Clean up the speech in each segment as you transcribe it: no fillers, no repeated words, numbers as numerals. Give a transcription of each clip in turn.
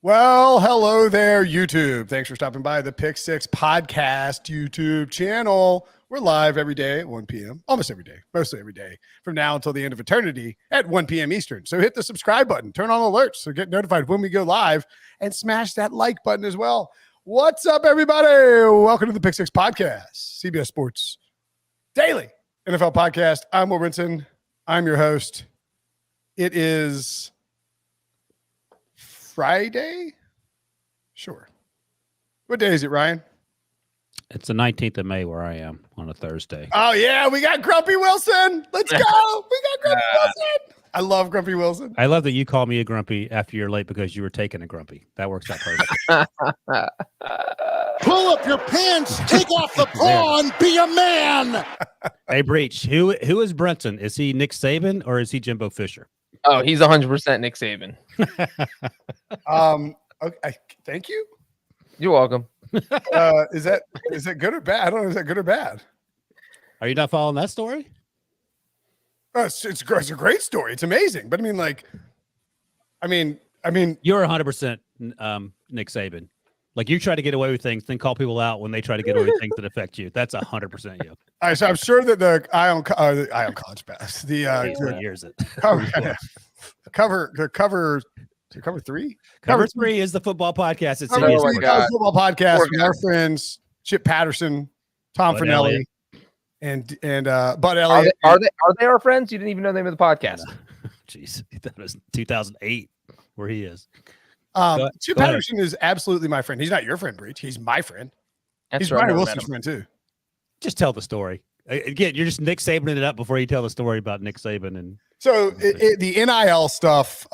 Well, hello there, YouTube. Thanks for stopping by the Pick Six Podcast YouTube channel. We're live every day at 1 p.m., almost every day, mostly every day, from now until the end of eternity at 1 p.m. Eastern. So hit the subscribe button, turn on alerts so get notified when we go live, and smash that like button as well. What's up, everybody? Welcome to the Pick Six Podcast, CBS Sports Daily NFL Podcast. I'm Will Brinson. I'm your host. It is Friday? Sure. What day is it, Ryan? It's the 19th of May where I am on a Thursday. Oh, yeah. We got Grumpy Wilson. Let's go. We got Grumpy Wilson. I love Grumpy Wilson. I love that you call me a grumpy after you're late because you were taking a grumpy. That works out perfect. Pull up your pants, take off the bra, and be a man. Hey, Breech, who is Brinson? Is he Nick Saban or is he Jimbo Fisher? Oh, he's 100% Nick Saban. Okay, thank you. You're welcome. Is that good or bad? I don't know. Is that good or bad? Are you not following that story? It's a great story. It's amazing. But I mean, You're 100% Nick Saban. Like you try to get away with things, then call people out when they try to get away with things that affect you. That's 100% you. All right, so I'm sure that the Ion College Pass, years it. cover three. Cover three is the football podcast. It's Cover Oh three my God. football podcast Poor with guy. our friends Chip Patterson, Tom Bud Fernelli, Elliott. and Bud Are Elliott. they our friends? You didn't even know the name of the podcast. Jeez, that was 2008 where he is. Chip go ahead. Patterson is absolutely my friend. He's not your friend, Breech. He's my friend. That's He's right, I Brian never met Wilson's him. friend too. Just tell the story. Again, you're just Nick Sabaning it up before you tell the story about Nick Saban. And So the NIL stuff,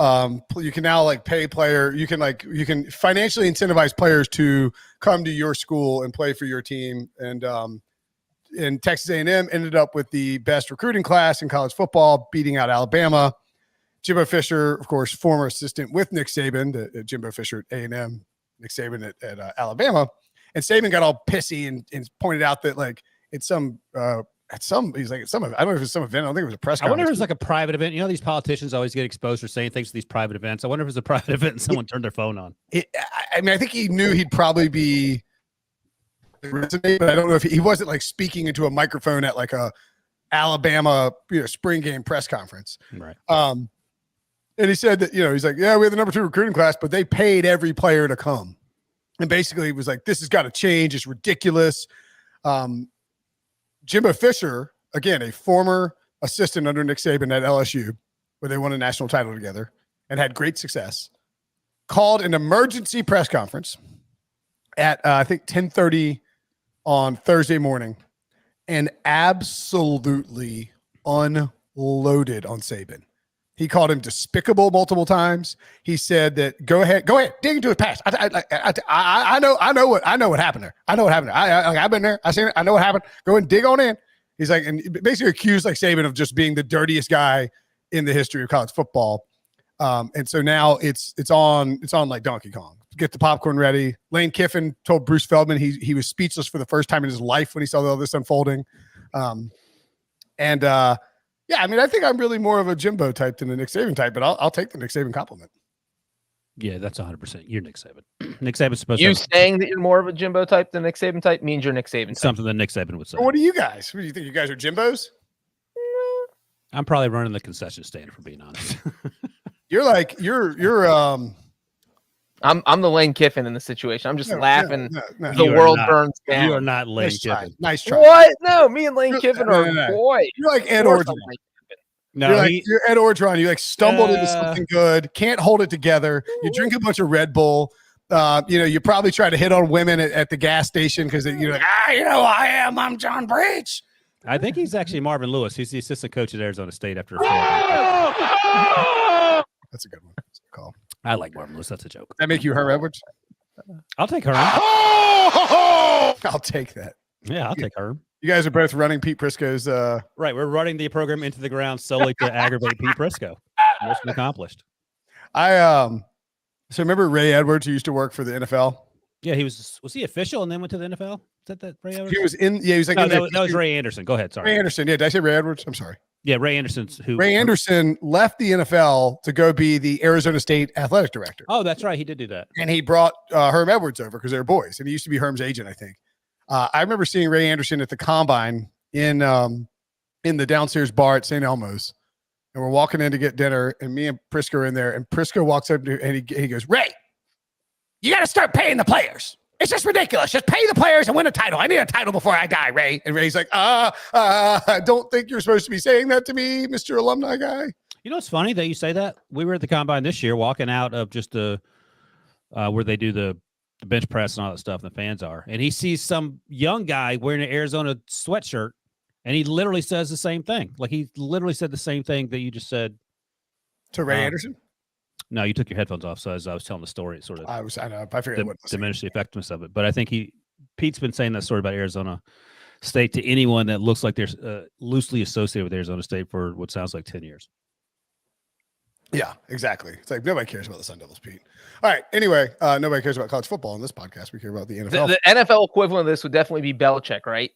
you can now like pay player. You can financially incentivize players to come to your school and play for your team. And Texas A&M ended up with the best recruiting class in college football, beating out Alabama. Jimbo Fisher, of course, former assistant with Nick Saban, Jimbo Fisher at A&M, Nick Saban at Alabama. And Saban got all pissy and pointed out that like it's some I don't know if it's some event. I don't think it was a press I conference. wonder if it's like a private event. You know, these politicians always get exposed for saying things to these private events. I wonder if it's a private event and someone turned their phone on. I think he knew he'd probably be resonate, but I don't know if he wasn't like speaking into a microphone at like a Alabama spring game press conference. Right. And he said that, he's like, yeah, we had the number 2 recruiting class, but they paid every player to come. And basically it was like, this has got to change. It's ridiculous. Jimbo Fisher, again, a former assistant under Nick Saban at LSU, where they won a national title together and had great success, called an emergency press conference at, I think, 10:30 on Thursday morning and absolutely unloaded on Saban. He called him despicable multiple times. He said that go ahead, dig into his past. I know what happened there. I know what happened there. I've been there. I seen it. I know what happened. Go ahead and dig on in. He's like, and basically accused like Saban of just being the dirtiest guy in the history of college football. And so now it's on like Donkey Kong. Get the popcorn ready. Lane Kiffin told Bruce Feldman he was speechless for the first time in his life when he saw all this unfolding. Yeah, I mean, I think I'm really more of a Jimbo type than a Nick Saban type, but I'll take the Nick Saban compliment. Yeah, that's 100%. You're Nick Saban. Nick Saban's supposed You to have saying that you're more of a Jimbo type than Nick Saban type means you're Nick Saban type. something that Nick Saban would say. But what are you guys? What do you think? You guys are Jimbos? I'm probably running the concession stand, for being honest. You're like I'm the Lane Kiffin in the situation. I'm just laughing. No. The You are world not- burns down. You are not Lane Nice try. Kiffin. Nice try. What? No, me and Lane Kiffin No, are no, no. boys. You're like Ed Of course Orgeron. I'm Lane Kiffin. No, You're Ed Orgeron. You like stumbled into something good, can't hold it together. You drink a bunch of Red Bull. You probably try to hit on women at the gas station because you're like, I am. I'm John Breech. I think he's actually Marvin Lewis. He's the assistant coach at Arizona State after. That's a good one. That's a good call. I like Marvin Lewis. That's a joke. That make you Herm Edwards? I'll take her. I'll take that. Yeah, I'll take her. You guys are both running Pete Prisco's. Right, we're running the program into the ground solely to aggravate Pete Prisco. Mission accomplished. So remember Ray Edwards, who used to work for the NFL? Yeah, was he official and then went to the NFL? Is that Ray Edwards? He was in. Yeah, he was like. No, in that was Ray Anderson. Go ahead. Sorry. Ray Anderson. Yeah, did I say Ray Edwards? I'm sorry. Yeah, Ray Anderson's who. Ray Anderson left the NFL to go be the Arizona State athletic director. Oh, that's right. He did do that. And he brought Herm Edwards over because they're boys. And he used to be Herm's agent, I think. I remember seeing Ray Anderson at the combine in the downstairs bar at St. Elmo's. And we're walking in to get dinner. And me and Prisco are in there. And Prisco walks up to and he goes, Ray, you got to start paying the players. It's just ridiculous. Just pay the players and win a title. I need a title before I die, Ray. And Ray's like, I don't think you're supposed to be saying that to me, Mr. Alumni guy. You know, it's funny that you say that. We were at the combine this year, walking out of just where they do the bench press and all that stuff, and the fans are. And he sees some young guy wearing an Arizona sweatshirt, and he literally says the same thing. Like, he literally said the same thing that you just said. To Ray Anderson? No, you took your headphones off. So as I was telling the story, it sort of I know. I figured it diminished the effectiveness of it. But I think Pete's been saying that story about Arizona State to anyone that looks like they're loosely associated with Arizona State for what sounds like 10 years. Yeah, exactly. It's like nobody cares about the Sun Devils, Pete. All right. Anyway, nobody cares about college football on this podcast. We care about the NFL. The NFL equivalent of this would definitely be Belichick, right?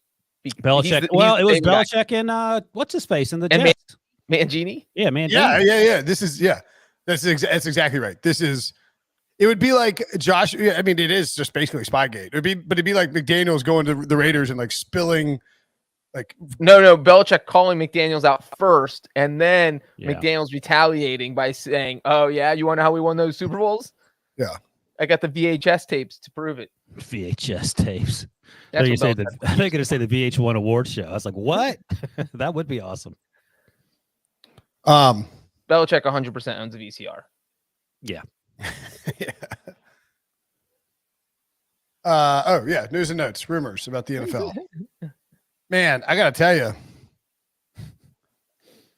Belichick. It was Belichick and what's his face in the Jets? Mangini? Yeah, Mangini. Yeah. That's exactly right. It would be like Josh. I mean, it is just basically Spygate. It'd be like McDaniels going to the Raiders and like spilling. Like No, Belichick calling McDaniels out first, and then McDaniels retaliating by saying, "Oh yeah, you want to know how we won those Super Bowls? Yeah, I got the VHS tapes to prove it." VHS tapes. That's I think you're going to say the VH1 award show. I was like, what? That would be awesome. Belichick 100% owns a VCR. Yeah. Yeah. News and notes, rumors about the NFL. Man, I gotta tell you,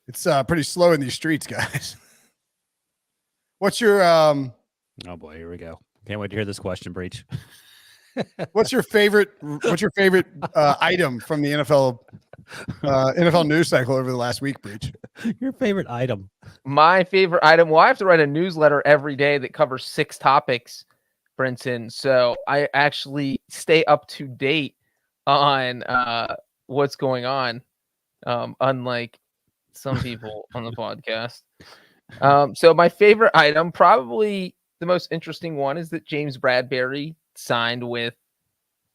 it's pretty slow in these streets, guys. What's your Oh boy, here we go. Can't wait to hear this question, Breech. What's your favorite item from the NFL news cycle over the last week, Breech? Your favorite item? My favorite item. Well, I have to write a newsletter every day that covers 6 topics, Brinson. So I actually stay up to date on what's going on, unlike some people on the podcast. So my favorite item, probably the most interesting one, is that James Bradberry signed with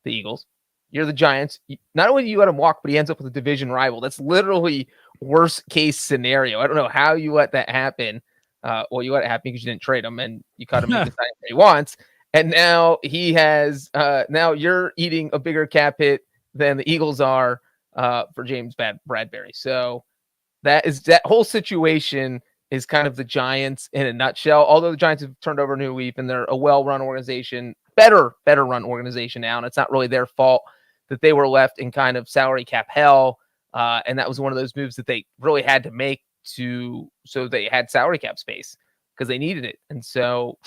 the Eagles. You're the Giants. Not only do you let him walk, but he ends up with a division rival. That's literally worst case scenario. I don't know how you let that happen. Well, you let it happen because you didn't trade him and you cut him make the sign that he wants. And now he has now you're eating a bigger cap hit than the Eagles are for James Bradberry. So that whole situation is kind of the Giants in a nutshell. Although the Giants have turned over a new leaf and they're a well-run organization, better run organization now, and it's not really their fault that they were left in kind of salary cap hell. And that was one of those moves that they really had to make so they had salary cap space because they needed it. And so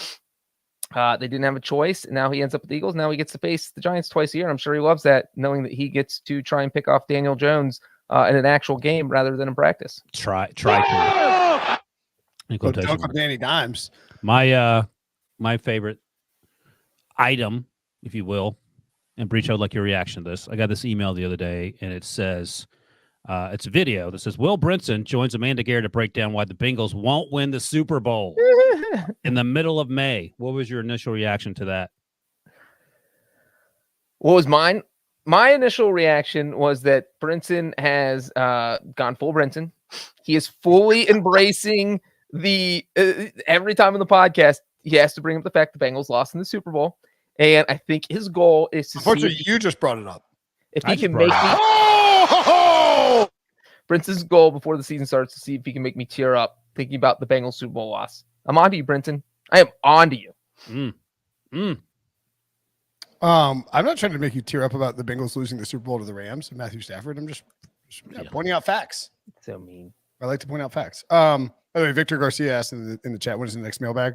they didn't have a choice. And now he ends up with the Eagles. Now he gets to face the Giants twice a year. I'm sure he loves that, knowing that he gets to try and pick off Daniel Jones in an actual game rather than in practice. Try to. Don't call Danny Dimes. My favorite item, if you will, and Breech, I would like your reaction to this. I got this email the other day, and it says, it's a video that says, Will Brinson joins Amanda Garrett to break down why the Bengals won't win the Super Bowl in the middle of May. What was your initial reaction to that? What was mine? My initial reaction was that Brinson has gone full Brinson. He is fully embracing every time on the podcast, he has to bring up the fact the Bengals lost in the Super Bowl. And I think his goal is to Unfortunately, you just brought it up. If he can make me Brinson's goal before the season starts to see if he can make me tear up thinking about the Bengals Super Bowl loss. I'm on to you, Brinson. I am on to you. I'm not trying to make you tear up about the Bengals losing the Super Bowl to the Rams and Matthew Stafford. I'm just pointing out facts. So mean. I like to point out facts. By the way, Victor Garcia asked in the chat, when is the next mailbag?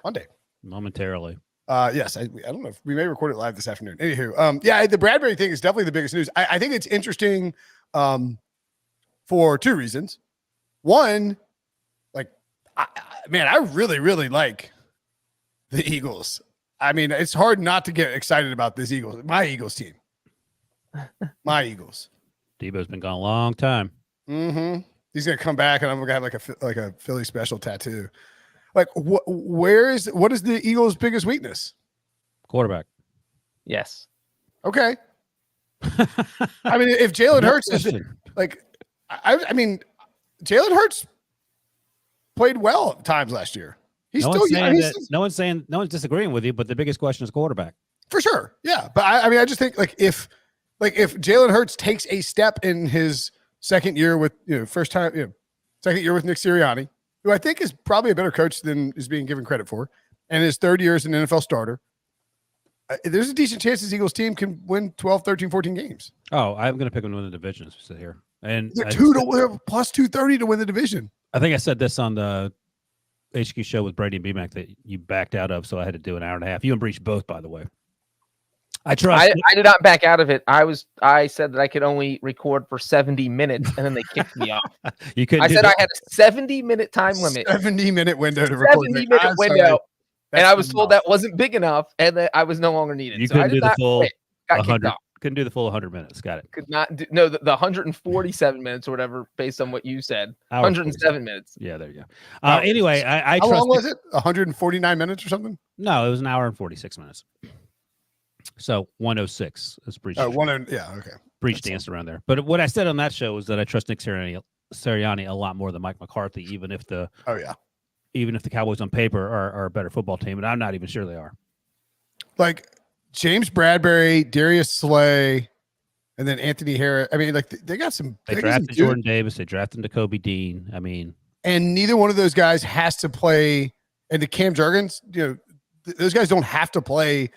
Monday. Momentarily. Yes, I don't know if we may record it live this afternoon. Anywho, the Bradberry thing is definitely the biggest news. I think it's interesting for 2 reasons. One, I really, really like the Eagles. I mean, it's hard not to get excited about this my Eagles team. My Eagles. Debo's been gone a long time. Mm-hmm. He's gonna come back, and I'm gonna have like a Philly special tattoo. Like, what is the Eagles' biggest weakness? Quarterback. Yes. Okay. I mean, if Jalen Hurts is like, I mean, Jalen Hurts played well at times last year. He's no still one's young. saying no one's disagreeing with you, but the biggest question is quarterback. For sure. Yeah. But I mean, I just think if Jalen Hurts takes a step in his second year with, second year with Nick Sirianni, who I think is probably a better coach than is being given credit for, and his third year as an NFL starter, there's a decent chance this Eagles team can win 12, 13, 14 games. Oh, I'm going to pick them to win the division as we sit here. And they're plus 230 to win the division. I think I said this on the HQ show with Brady and BMAC that you backed out of, so I had to do an hour and a half. You and Breech both, by the way. I trust. I did not back out of it. I said that I could only record for 70 minutes, and then they kicked me off. You couldn't. I said I had a 70-minute time limit. 70-minute window to record. 70-minute window. And I was told that wasn't big enough, and that I was no longer needed. You couldn't do the full got kicked 100. off. Couldn't do the full 100 minutes. Got it. Could not do the 147 minutes or whatever, based on what you said. 107 minutes. Yeah, there you go. Anyway, I how trust. long was it? 149 minutes or something? No, it was an hour and 46 minutes. So 106 is Breech. Yeah, okay. Breech danced around there. But what I said on that show was that I trust Nick Sirianni a lot more than Mike McCarthy, even if the Cowboys on paper are a better football team, and I'm not even sure they are. Like James Bradberry, Darius Slay, and then Anthony Harris. I mean, like they got some. They drafted Jordan Davis. They drafted Jacoby Dean. I mean, and neither one of those guys has to play. And the Cam Jurgens, those guys don't have to play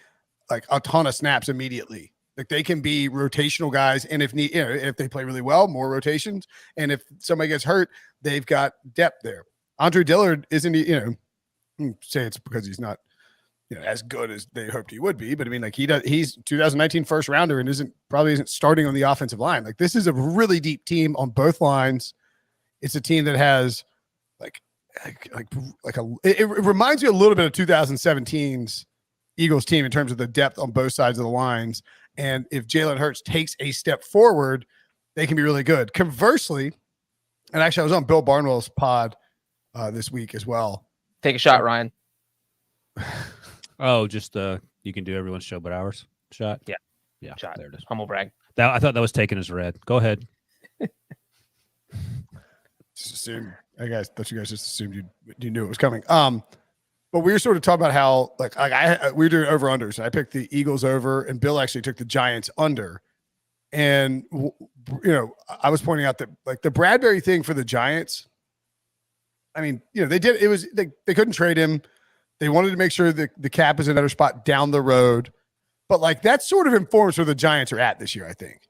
like a ton of snaps immediately. Like they can be rotational guys, and if they play really well, more rotations. And if somebody gets hurt, they've got depth there. Andre Dillard isn't, say it's because he's not, as good as they hoped he would be, but I mean, like he's 2019 first rounder and probably isn't starting on the offensive line. Like this is a really deep team on both lines. It's a team that has it reminds me a little bit of 2017's Eagles team in terms of the depth on both sides of the lines. And if Jalen Hurts takes a step forward, they can be really good. Conversely, and actually I was on Bill Barnwell's pod this week as well. Take a shot, Ryan. Oh, just you can do everyone's show but ours shot. Yeah. Shot. There it is. Humble brag. I thought that was taken as read. Go ahead. Just assume. I thought you guys just assumed you knew it was coming. But we were sort of talking about how we were doing over unders. I picked the Eagles over, and Bill actually took the Giants under. And I was pointing out that like the Bradberry thing for the Giants. I mean, they did. It was they couldn't trade him. They wanted to make sure that the cap is in a better spot down the road. But like that sort of informs where the Giants are at this year. I think,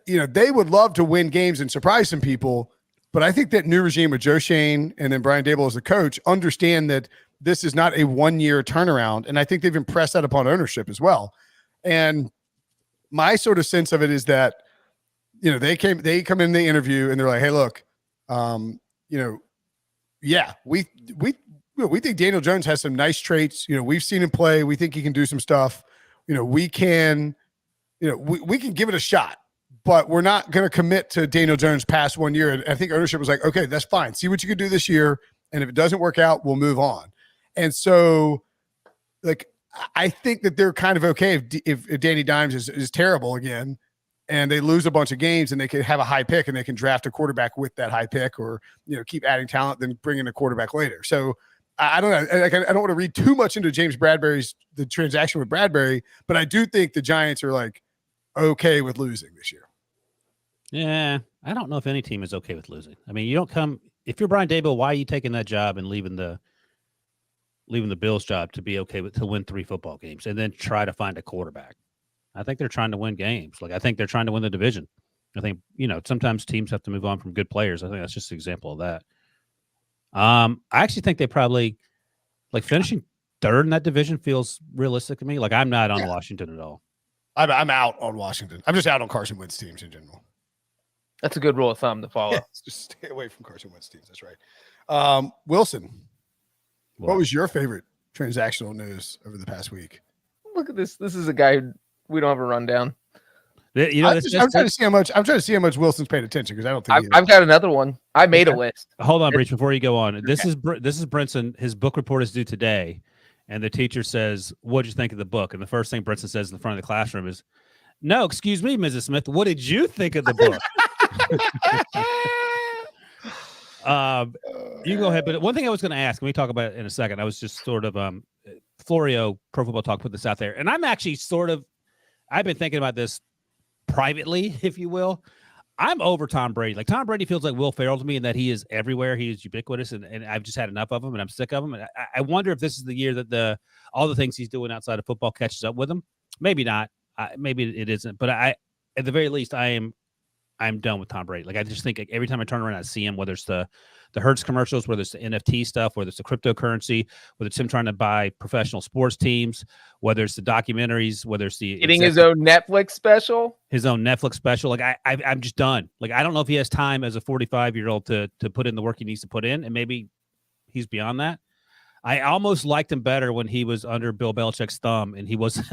they would love to win games and surprise some people. But I think that new regime with Joe Shane and then Brian Daboll as the coach understand that this is not a 1-year turnaround. And I think they've impressed that upon ownership as well. And my sort of sense of it is that, they come in the interview and they're like, hey, look, we think Daniel Jones has some nice traits. We've seen him play. We think he can do some stuff. We can give it a shot. But we're not going to commit to Daniel Jones past 1 year. And I think ownership was like, okay, that's fine. See what you can do this year. And if it doesn't work out, we'll move on. And so, I think that they're kind of okay if Danny Dimes is terrible again and they lose a bunch of games and they can have a high pick and they can draft a quarterback with that high pick or, keep adding talent, then bring in a quarterback later. So I don't know. I don't want to read too much into the transaction with Bradberry, but I do think the Giants are okay with losing this year. Yeah, I don't know if any team is okay with losing. I mean, you don't come if you're Brian Daboll, why are you taking that job and leaving the Bills job to be okay with to win 3 football games and then try to find a quarterback? I think they're trying to win games. I think they're trying to win the division. I think, sometimes teams have to move on from good players. I think that's just an example of that. I actually think they probably finishing third in that division feels realistic to me. I'm not on Washington at all. I'm out on Washington. I'm just out on Carson Wentz teams in general. That's a good rule of thumb to follow. Yeah, just stay away from Carson Wentz teams. That's right. Wilson, what was your favorite transactional news over the past week? Look at this. This is a guy who we don't have a rundown. You know, I'm trying to see how much. I'm trying to see how much Wilson's paid attention because I don't think I've got another one. I made a list. Hold on, Breech, before you go on. This is Brinson. His book report is due today, and the teacher says, "What'd you think of the book?" And the first thing Brinson says in the front of the classroom is, "No, excuse me, Mrs. Smith. What did you think of the book?" You go ahead. But one thing I was going to ask, and we talk about it in a second. I was just sort of Florio Pro Football Talk put this out there, and I'm actually I've been thinking about this privately, if you will. I'm over Tom Brady. Like, Tom Brady feels like Will Ferrell to me in that he is everywhere. He is ubiquitous, and I've just had enough of him, and I'm sick of him. And I wonder if this is the year that all the things he's doing outside of football catches up with him. Maybe not. Maybe it isn't. But at the very least, I'm done with Tom Brady. Like, I just think like, every time I turn around, I see him, whether it's the Hertz commercials, whether it's the NFT stuff, whether it's the cryptocurrency, whether it's him trying to buy professional sports teams, whether it's the documentaries, whether it's the Getting his own Netflix special. Like, I'm just done. Like, I don't know if he has time as a 45-year-old to put in the work he needs to put in, and maybe he's beyond that. I almost liked him better when he was under Bill Belichick's thumb and he wasn't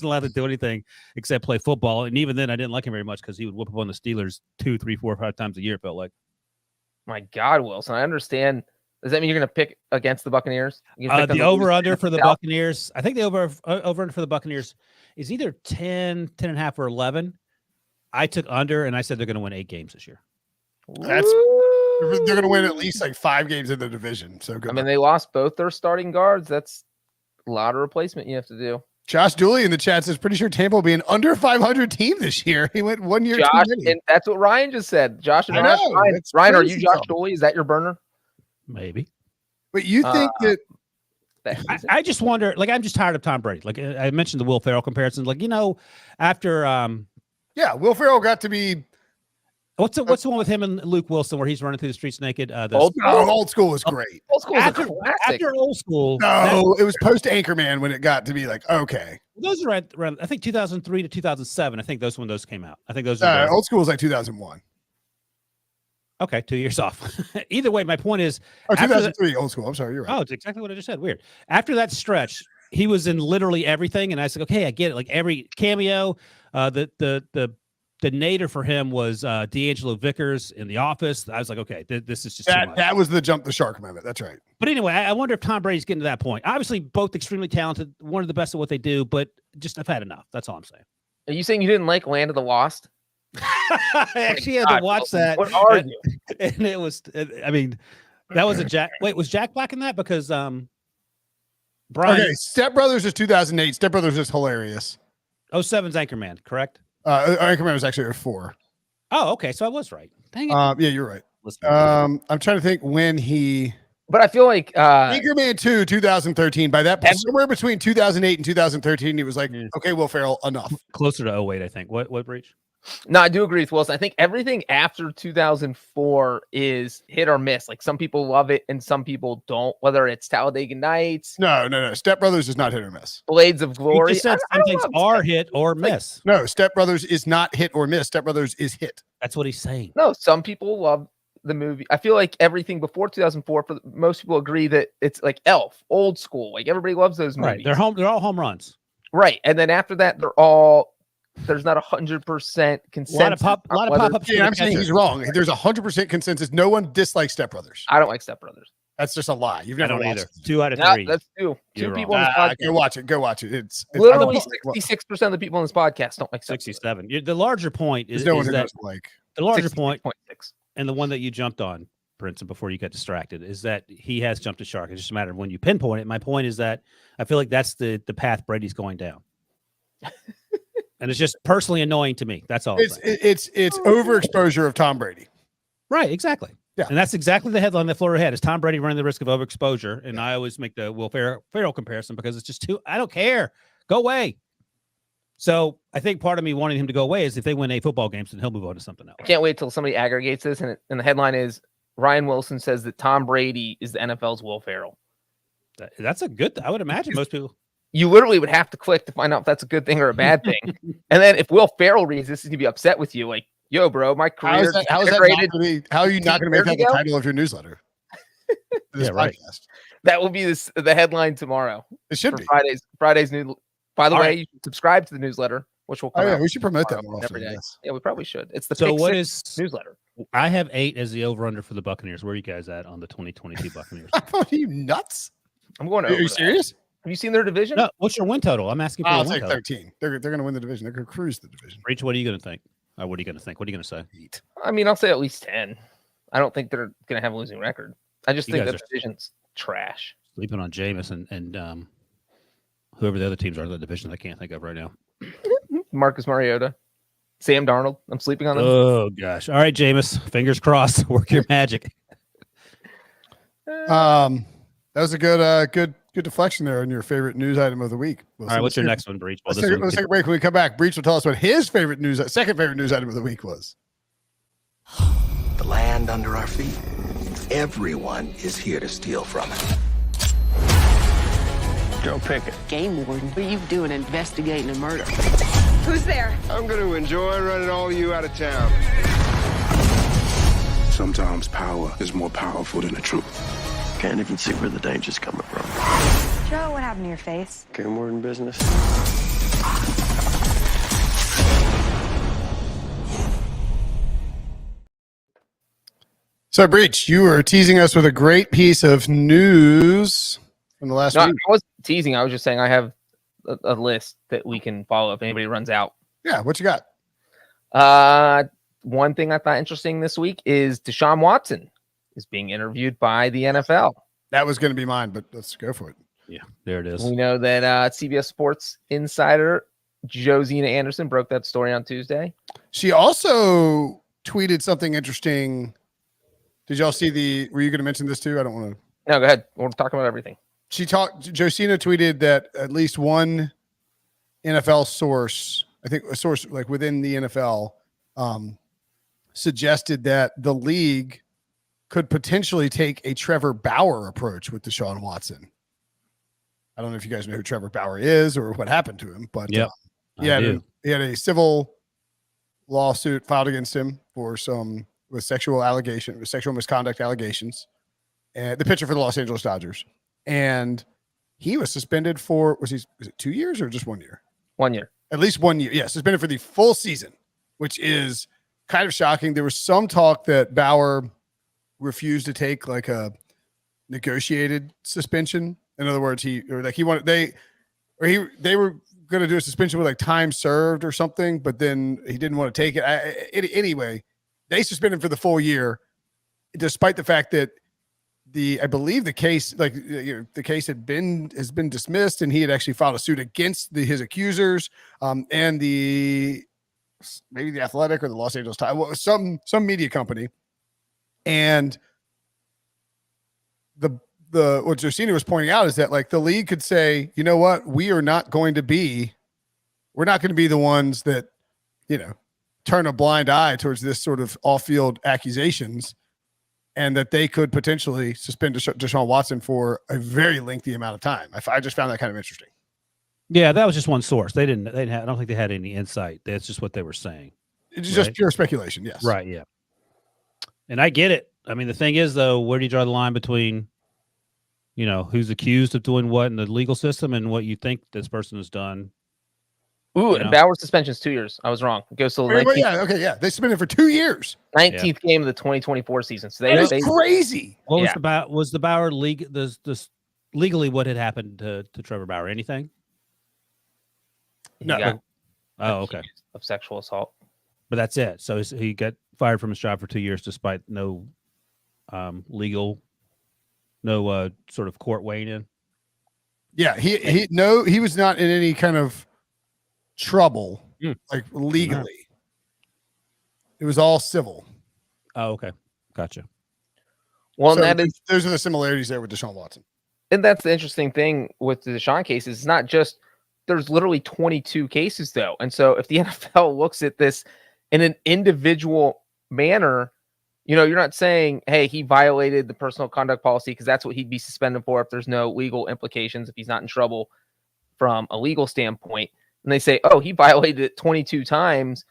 allowed to do anything except play football. And even then, I didn't like him very much because he would whoop up on the Steelers 2, 3, 4, 5 times a year. It felt like. My God, Wilson, I understand. Does that mean you're going to pick against the Buccaneers? The over-under for the Buccaneers, I think the over-under for the Buccaneers is either 10, 10.5, or 11. I took under, and I said they're going to win 8 games this year. they're going to win at least like 5 games in the division. So good. I mean, they lost both their starting guards. That's a lot of replacement you have to do. Josh Dooley in the chat says, pretty sure Tampa will be an under 500 team this year. He went 1 year. Josh, and that's what Ryan just said. Josh and Ryan, are you Josh Dooley? Is that your burner? Maybe. But you think that I just wonder, like, I'm just tired of Tom Brady. Like, I mentioned the Will Ferrell comparison. Like, after Will Ferrell got to be what's the one with him and Luke Wilson where he's running through the streets naked? Old School was great. Old School after Old School. No, it was post Anchorman when it got to be like, okay. Those are around I think 2003 to 2007. I think those when those came out. I think those are Old School was like 2001. Okay, 2 years off. Either way, my point is 2003 Old School. I'm sorry, you're right. Oh, it's exactly what I just said. Weird. After that stretch, he was in literally everything, and I said, okay, I get it. Like every cameo, the nadir for him was D'Angelo Vickers in The Office. I was like, okay, this is just too much. That was the jump the shark moment. That's right. But anyway, I wonder if Tom Brady's getting to that point. Obviously, both extremely talented, one of the best at what they do, but just I've had enough. That's all I'm saying. Are you saying you didn't like Land of the Lost? I actually had to watch that. What are you? And it was, I mean, that was a Jack. Wait, was Jack Black in that? Because Brian. Okay, Step Brothers is 2008. Step Brothers is hilarious. 07's Anchorman, correct? Anchorman was actually 04. Oh, okay. So I was right. Dang it. Yeah, you're right. I'm trying to think when he. But I feel like Anchorman 2, 2013. By that point, somewhere between 2008 and 2013, he was like, okay, Will Ferrell, enough. Closer to 08, I think. What Breach? No, I do agree with Wilson. I think everything after 2004 is hit or miss. Like some people love it and some people don't. Whether it's Talladega Nights. No. Step Brothers is not hit or miss. Blades of Glory. You just said some things are hit or miss. No, Step Brothers is not hit or miss. Step Brothers is hit. That's what he's saying. No, some people love the movie. I feel like everything before 2004, for most people agree that it's like Elf, Old School. Like everybody loves those movies. Right. They're all home runs. Right. And then after that, there's not 100% consensus. A lot of pop-ups. Yeah, I'm saying he's wrong. There's 100% consensus. No one dislikes Step Brothers. I don't like Step Brothers. That's just a lie. You've never watched either. 2 out of 3. That's 2. You're Two people. Go watch it. It's literally 66% of the people on this podcast don't like 67. The larger point is no one that like the larger point, 6.6. and the one that you jumped on, Brinson, before you got distracted, is that he has jumped a shark. It's just a matter of when you pinpoint it. My point is that I feel like that's the path Brady's going down. And it's just personally annoying to me. That's all. It's overexposure of Tom Brady. Right, exactly. Yeah. And that's exactly the headline that Florida had is Tom Brady running the risk of overexposure. And I always make the Will Ferrell comparison because it's just too, I don't care. Go away. So I think part of me wanting him to go away is if they win 8 football games, then he'll move on to something else. I can't wait till somebody aggregates this. And the headline is Ryan Wilson says that Tom Brady is the NFL's Will Ferrell. That's a good, I would imagine most people. You literally would have to click to find out if that's a good thing or a bad thing. And then if Will Ferrell reads this, he's going to be upset with you. Like, yo, bro, my career. How are you not going to make that the title of your newsletter? This podcast. That will be the headline tomorrow. It should be Friday's news. By the way, you should subscribe to the newsletter. which will Oh come yeah, out we should promote that more every often. day. Yes. Yeah, we probably should. It's the So Pick what Six is newsletter. I have 8 as the over under for the Buccaneers. Where are you guys at on the 2022 Buccaneers? Are you nuts? I'm going Are over you that. serious? Have you seen their division? No, what's your win total? I'm asking for I'll your win take total. 13. They're going to win the division. They're going to cruise the division. Breach, what are you going to think? What are you going to think? What are you going to say? I mean, I'll say at least 10. I don't think they're going to have a losing record. I just You think guys the division's trash. Sleeping on Jameis and whoever the other teams are in the division I can't think of right now. Marcus Mariota, Sam Darnold. I'm sleeping on them. Oh gosh! All right, Jameis. Fingers crossed. Work your magic. That was a good deflection there on your favorite news item of the week. All right, what's your next one, Breach? Well, Let's take a break. When we come back, Breach will tell us what his second favorite news item of the week was. The land under our feet. Everyone is here to steal from it. Go pick it. Game warden, what are you doing investigating a murder? Who's there? I'm going to enjoy running all you out of town. Sometimes power is more powerful than the truth. Can't even see where the danger's coming from. Joe, what happened to your face? Game warden business. So, Breach, you were teasing us with a great piece of news from the last No, I week. was teasing. I was just saying I have a list that we can follow if anybody runs out. Yeah, what you got? One thing I thought interesting this week is Deshaun Watson is being interviewed by the NFL. That was going to be mine, but let's go for it. Yeah, there it is. We know that CBS Sports insider Josina Anderson broke that story on Tuesday. She also tweeted something interesting. Did y'all see were you going to mention this too? I don't want to. No, go ahead. We're talking about everything. Josina tweeted that at least one NFL source, I think a source like within the NFL, suggested that the league could potentially take a Trevor Bauer approach with Deshaun Watson. I don't know if you guys know who Trevor Bauer is or what happened to him, but Yep, he had a civil lawsuit filed against him for sexual misconduct allegations, and the pitcher for the Los Angeles Dodgers, and he was suspended for was it 2 years or just 1 year? 1 year, at least 1 year. Yeah, suspended for the full season, which is kind of shocking. There was some talk that Bauer refused to take like a negotiated suspension. In other words, they were going to do a suspension with like time served or something, but then he didn't want to take it. Anyway, they suspended him for the full year, despite the fact that I believe the case, the case has been dismissed, and he had actually filed a suit against his accusers, and maybe the Athletic or the Los Angeles Times, some media company, and what Josina was pointing out is that like the league could say, you know what, we're not going to be the ones that, turn a blind eye towards this sort of off-field accusations, and that they could potentially suspend Deshaun Watson for a very lengthy amount of time. I just found that kind of interesting. Yeah, that was just one source. I don't think they had any insight. That's just what they were saying. It's just pure speculation. Yes. Right. Yeah. And I get it. I mean, the thing is, though, where do you draw the line between, who's accused of doing what in the legal system and what you think this person has done? Ooh, and Bauer's suspension is 2 years. I was wrong. It goes to the 19th, They suspended for 2 years. 19th game of the 2024 season. So That is crazy. What was the Bauer league? Legally, what had happened to Trevor Bauer? Anything? No. Oh, okay. Of sexual assault. But that's it. So he got fired from his job for 2 years, despite no legal, no sort of court weighing in. Yeah, he was not in any kind of trouble, like legally. It was all civil. Oh, okay, gotcha. Well, So and those are the similarities there with Deshaun Watson. and that's the interesting thing with the Deshaun case is not just there's literally 22 cases though, and so if the NFL looks at this in an individual manner, you're not saying, hey, he violated the personal conduct policy because that's what he'd be suspended for if there's no legal implications, if he's not in trouble from a legal standpoint. And they say, oh, he violated it 22 times.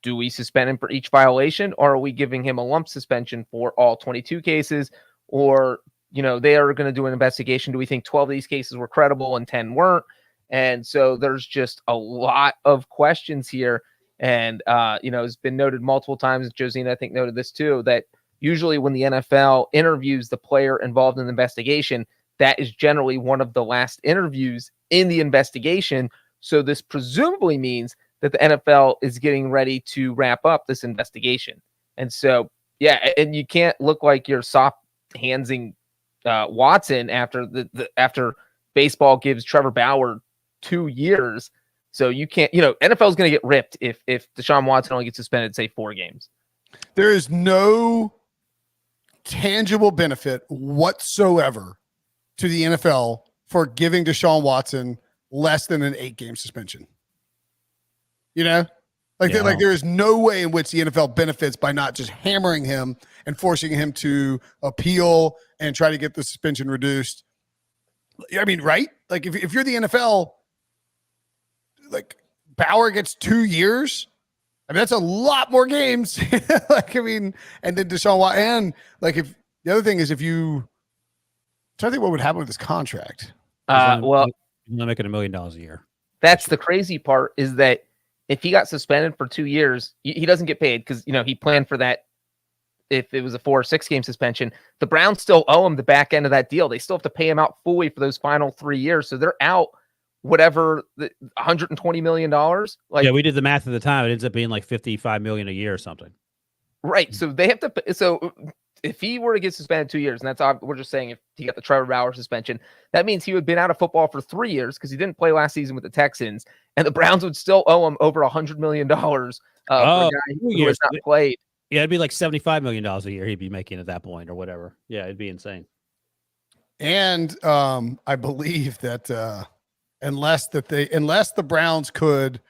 Do we suspend him for each violation, or are we giving him a lump suspension for all 22 cases? Or, they are going to do an investigation. Do we think 12 of these cases were credible and 10 weren't? And so there's just a lot of questions here. And, it's been noted multiple times. Josina, I think, noted this too, that usually when the NFL interviews the player involved in the investigation, that is generally one of the last interviews in the investigation. So this presumably means that the NFL is getting ready to wrap up this investigation. And so, yeah, and you can't look like you're soft handsing Watson after after baseball gives Trevor Bauer 2 years. So you can't, NFL is going to get ripped if Deshaun Watson only gets suspended, say, 4 games. There is no tangible benefit whatsoever to the NFL for giving Deshaun Watson less than an 8-game suspension. There is no way in which the NFL benefits by not just hammering him and forcing him to appeal and try to get the suspension reduced. I mean, right? Like if you're the NFL, like Bauer gets 2 years. I mean, that's a lot more games. And then Deshaun Watson, and if the other thing is, if you try to think what would happen with this contract. He's not making $1 million a year. That's the crazy part, is that if he got suspended for 2 years, he doesn't get paid because, he planned for that. If it was a 4 or 6 game suspension, the Browns still owe him the back end of that deal. They still have to pay him out fully for those final 3 years. So they're out whatever, the $120 million. We did the math at the time. It ends up being like $55 million a year or something. Right. So they have to. So if he were to get suspended 2 years, and that's all we're just saying, if he got the Trevor Bauer suspension, that means he would have been out of football for 3 years because he didn't play last season with the Texans, and the Browns would still owe him over $100 million for a guy who has not played. Yeah, it'd be like $75 million a year he'd be making at that point or whatever. Yeah, it'd be insane. And I believe that unless the Browns could,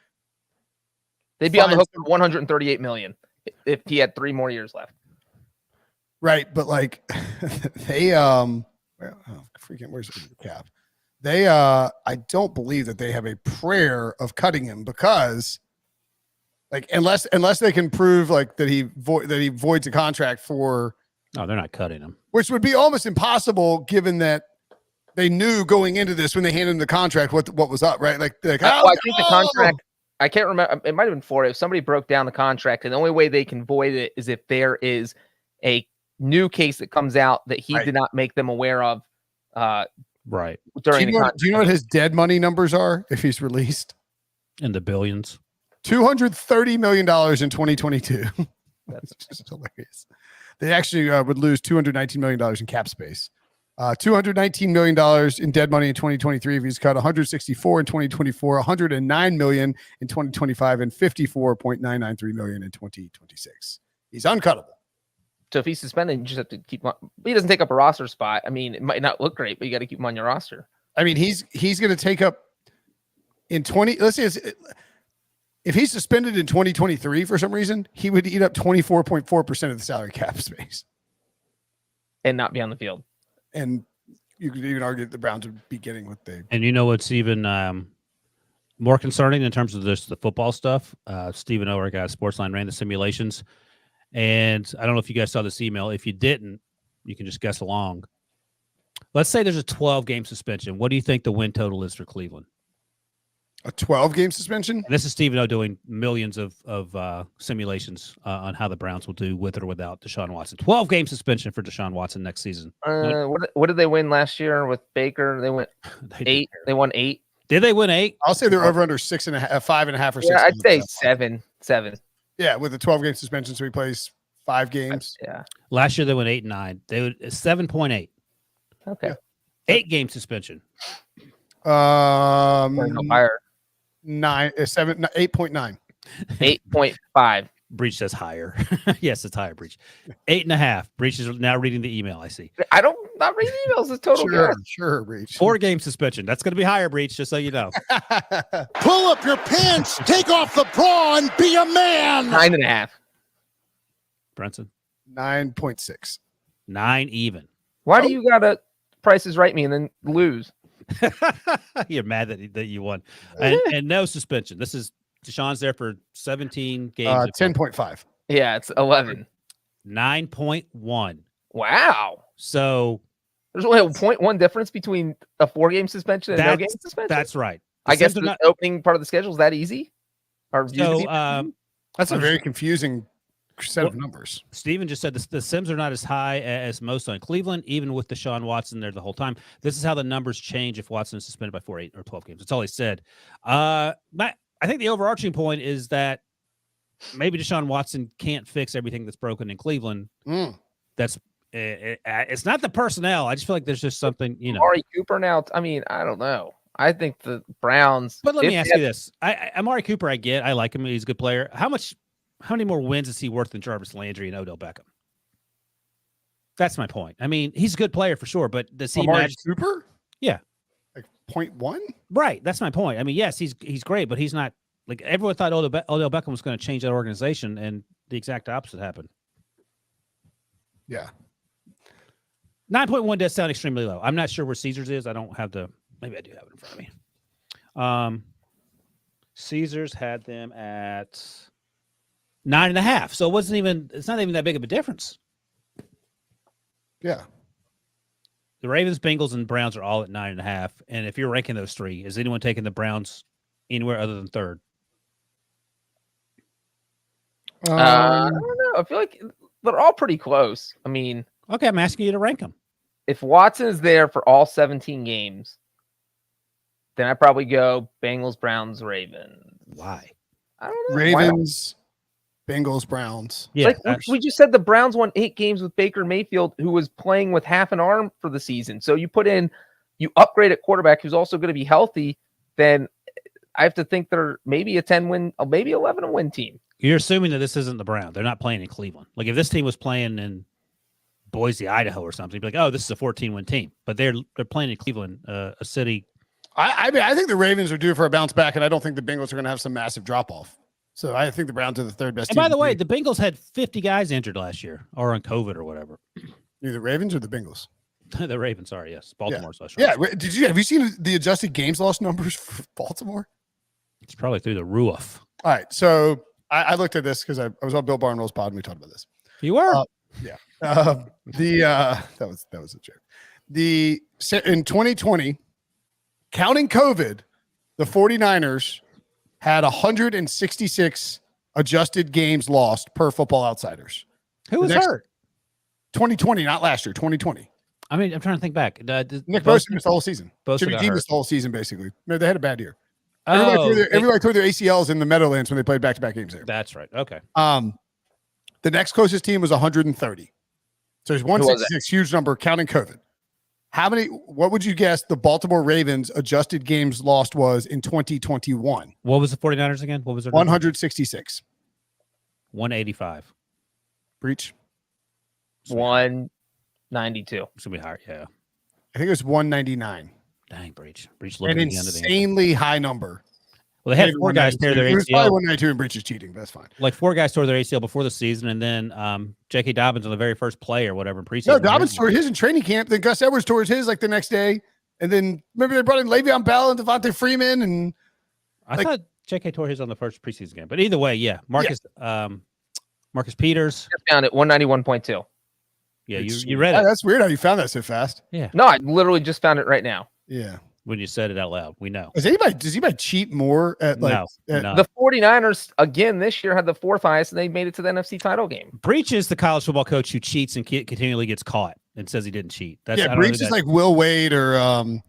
they'd be on the hook for $138 million if he had 3 more years left. Right, but they where's the cap? They I don't believe that they have a prayer of cutting him, because unless they can prove that he voids a contract for. No, they're not cutting him. Which would be almost impossible, given that they knew going into this when they handed him the contract what was up, right? I think the contract. I can't remember. It might have been 4. If somebody broke down the contract, and the only way they can void it is if there is a new case that comes out that he did not make them aware of. Right. Do you know what his dead money numbers are if he's released? In the billions. $230 million in 2022. That's just hilarious. They actually would lose $219 million in cap space. $219 million in dead money in 2023 if he's cut, 164 in 2024, 109 million in 2025, and 54.993 million in 2026. He's uncuttable. So if he's suspended, you just have to keep him on. He doesn't take up a roster spot. I mean, it might not look great, but you got to keep him on your roster. I mean, he's going to take up in 20. Let's say if he's suspended in 2023 for some reason, he would eat up 24.4% of the salary cap space and not be on the field. And you could even argue that the Browns would be getting what they. And you know what's even more concerning in terms of the football stuff? Stephen O, our guy at Sportsline, ran the simulations. And I don't know if you guys saw this email. If you didn't, you can just guess along. Let's say there's a 12-game suspension. What do you think the win total is for Cleveland? A 12-game suspension? And this is Stephen O doing millions of simulations on how the Browns will do with or without Deshaun Watson. 12-game suspension for Deshaun Watson next season. What did they win last year with Baker? They went 8. They won 8. Did they win 8? I'll say they're over under 6.5, 5.5 or 6. Yeah, I'd say 7. Yeah, with a 12-game suspension, so he plays 5 games. Yeah. Last year they went 8 and 9. They would 7.8. Okay. Yeah. 8-game suspension. Higher. 8.9. 8.5. Breech says higher. Yes, it's higher, Breech. 8.5. Breech is now reading the email, I see. Not reading emails. It's total guess. Sure, Breech. 4-game suspension. That's going to be higher, Breech, just so you know. Pull up your pants, take off the bra, and be a man. 9.5. Brinson? 9.6. 9 even. Why do you got to Price is Right me and then lose? You're mad that you won. And no suspension. This is Deshaun's there for 17 games. 10.5. Yeah, it's 11. 9.1. Wow. So there's only a 0.1 difference between a 4-game suspension and no game suspension. That's right. I guess Sims are the not- opening part of the schedule is that easy. Or So That's a very confusing set of numbers. Steven just said the Sims are not as high as most on Cleveland, even with Deshaun Watson there the whole time. This is how the numbers change if Watson is suspended by 4, 8, or 12 games. That's all he said. I think the overarching point is that maybe Deshaun Watson can't fix everything that's broken in Cleveland. That's it's not the personnel. I just feel like there's just something, Amari Cooper now. I mean, I don't know. I think the Browns. But let me ask you this: Amari Cooper, I get, I like him. He's a good player. How many more wins is he worth than Jarvis Landry and Odell Beckham? That's my point. I mean, he's a good player for sure, but does he Amari match Cooper? Yeah, like 0.1. Right. That's my point. I mean, yes, he's great, but he's not like everyone thought Odell Beckham was going to change that organization, and the exact opposite happened. Yeah. 9.1 does sound extremely low. I'm not sure where Caesars is. I don't have maybe I do have it in front of me. Caesars had them at 9.5. So it's not even that big of a difference. Yeah. The Ravens, Bengals, and Browns are all at 9.5. And if you're ranking those three, is anyone taking the Browns anywhere other than third? I don't know. I feel like they're all pretty close. I mean, okay, I'm asking you to rank them. If Watson is there for all 17 games, then I probably go Bengals, Browns, Ravens. Why? I don't know. Ravens, Bengals, Browns. Yeah, we just said the Browns won 8 games with Baker Mayfield, who was playing with half an arm for the season. So you upgrade at quarterback, who's also going to be healthy. Then I have to think they're maybe a 10-win, maybe 11-win team. You're assuming that this isn't the Browns. They're not playing in Cleveland. Like if this team was playing in Boise, Idaho, or something, you'd be like, oh, this is a 14-win team. But they're playing in Cleveland, a city. I mean, I think the Ravens are due for a bounce back, and I don't think the Bengals are going to have some massive drop off. So I think the Browns are the third best. And team by the way, the Bengals had 50 guys injured last year, or on COVID or whatever. Either the Ravens or the Bengals. The Ravens, sorry, yes, Baltimore. Yeah. Have you seen the adjusted games loss numbers for Baltimore? It's probably through the roof. All right, so I looked at this because I was on Bill Barnwell's pod and we talked about this. You were, yeah. That was a joke. In 2020, counting COVID, the 49ers had 166 adjusted games lost per Football Outsiders. Who was hurt? 2020, not last year. 2020. I mean, I'm trying to think back. Nick Bosa missed the whole season. Jimmy G missed the whole season, basically. No, they had a bad year. Everybody tore their ACLs in the Meadowlands when they played back-to-back games there. That's right. Okay. The next closest team was 130. So there's 166, huge number, counting COVID. What would you guess the Baltimore Ravens adjusted games lost was in 2021? What was the 49ers again? What was it? 166. 185. Breech? 192. It's going to be higher, yeah. I think it was 199. Dang, Breech. An insanely high number. Well, they had 4 guys tear their ACL. It was probably 192 and Breech is cheating. That's fine. Like 4 guys tore their ACL before the season, and then J.K. Dobbins on the very first play or whatever in preseason. No, Dobbins tore his in training camp. Then Gus Edwards tore his like the next day. And then remember they brought in Le'Veon Bell and Devontae Freeman. And I thought J.K. tore his on the first preseason game. But either way, yeah. Marcus Peters. Just found it, 191.2. Yeah, you read it. That's weird how you found that so fast. Yeah. No, I literally just found it right now. Yeah. When you said it out loud, we know. Does anybody cheat more at like no. The 49ers again this year had the 4th highest and they made it to the NFC title game. Breech is the college football coach who cheats and continually gets caught and says he didn't cheat. Breech is like Will Wade or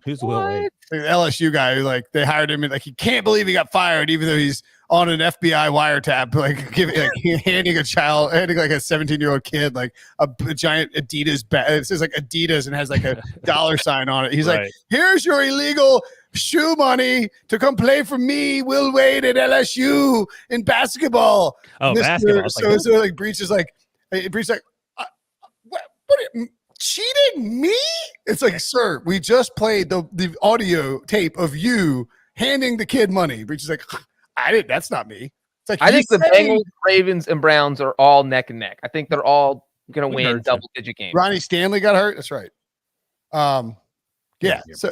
who's Will Wade? The LSU guy who like they hired him and like he can't believe he got fired even though he's on an FBI wiretap, handing like a 17-year-old kid like a giant Adidas bag. It says like Adidas and has like a dollar sign on it. He's like, here's your illegal shoe money to come play for me, Will Wade at LSU in basketball. Oh, basketball. So like Breech is like, what cheating me? It's like, sir, we just played the audio tape of you handing the kid money. Breech is like, that's not me. It's like I think the Bengals, Ravens, and Browns are all neck and neck. I think they're all going to win double-digit games. Ronnie Stanley got hurt. That's right. Yeah. So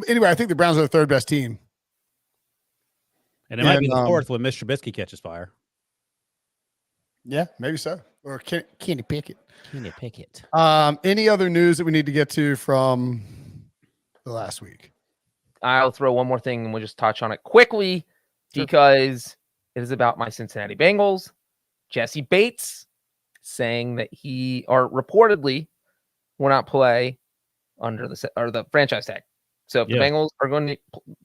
anyway, I think the Browns are the third best team. And it might be the 4th when Mr. Trubisky catches fire. Yeah, maybe so. Or Kenny Pickett. Kenny Pickett. Any other news that we need to get to from the last week? I'll throw one more thing and we'll just touch on it quickly because it is about my Cincinnati Bengals. Jesse Bates saying that he reportedly will not play under the franchise tag. So if the Bengals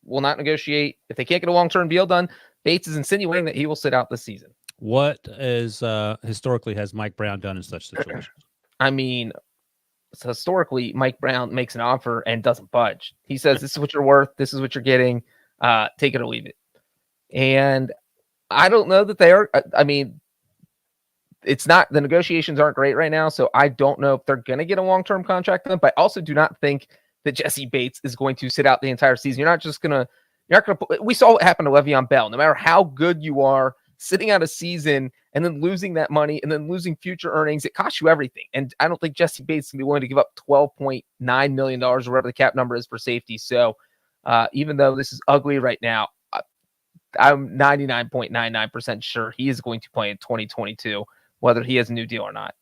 will not negotiate, if they can't get a long-term deal done, Bates is insinuating that he will sit out this season. What is historically has Mike Brown done in such situations? I mean, historically, Mike Brown makes an offer and doesn't budge. He says, "This is what you're worth. This is what you're getting. Take it or leave it." And I don't know that they are. I mean, it's not, the negotiations aren't great right now, so I don't know if they're going to get a long-term contract done. But I also do not think that Jesse Bates is going to sit out the entire season. You're not going to. We saw what happened to Le'Veon Bell. No matter how good you are, sitting out a season and then losing that money and then losing future earnings, it costs you everything. And I don't think Jesse Bates can be willing to give up $12.9 million or whatever the cap number is for safety. So even though this is ugly right now, I'm 99.99% sure he is going to play in 2022, whether he has a new deal or not.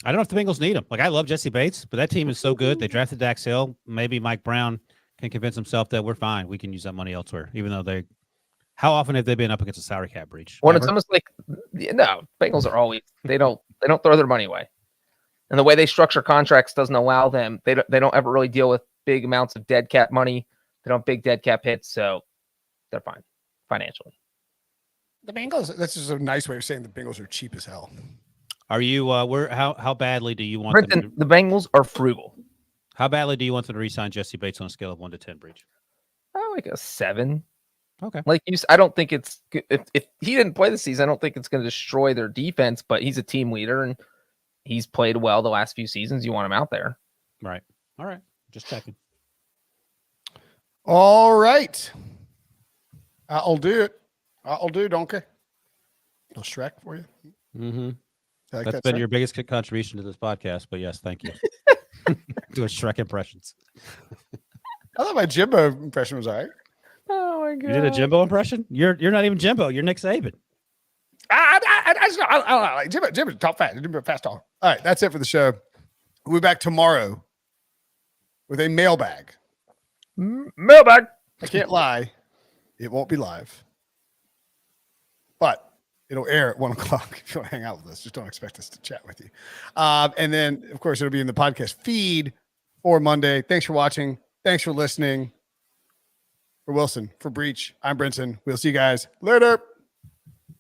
I don't know if the Bengals need him. Like, I love Jesse Bates, but that team is so good. They drafted Dax Hill. Maybe Mike Brown can convince himself that we're fine. We can use that money elsewhere, even though how often have they been up against a salary cap breach? When it's almost like, no, Bengals are always, they don't throw their money away. And the way they structure contracts doesn't allow them. They don't ever really deal with big amounts of dead cap money. They don't have big dead cap hits, so they're fine financially. The Bengals, that's just a nice way of saying the Bengals are cheap as hell. Are you, how badly do you want Brinson, the Bengals are frugal. How badly do you want them to re-sign Jesse Bates on a scale of 1 to 10, Breech? Like a 7. Okay. Like you said, I don't think it's, if he didn't play this season, I don't think it's going to destroy their defense, but he's a team leader and he's played well the last few seasons. You want him out there. Right. All right. Just checking. All right. I'll do it. I'll do, donkey. Little Shrek for you. Mm-hmm. Like That's that, been sir? your biggest contribution to this podcast, but yes, thank you. Doing Shrek impressions. I thought my Jimbo impression was all right. Oh my god! You did a Jimbo impression? You're not even Jimbo. You're Nick Saban. I Jimbo's top fast. Jimbo fast talk. All right, that's it for the show. We'll be back tomorrow with a mailbag. Mailbag. I can't lie. It won't be live. But it'll air at 1 o'clock if you want to hang out with us. Just don't expect us to chat with you. And then, of course, it'll be in the podcast feed for Monday. Thanks for watching. Thanks for listening. For Wilson, for Breech, I'm Brinson. We'll see you guys later.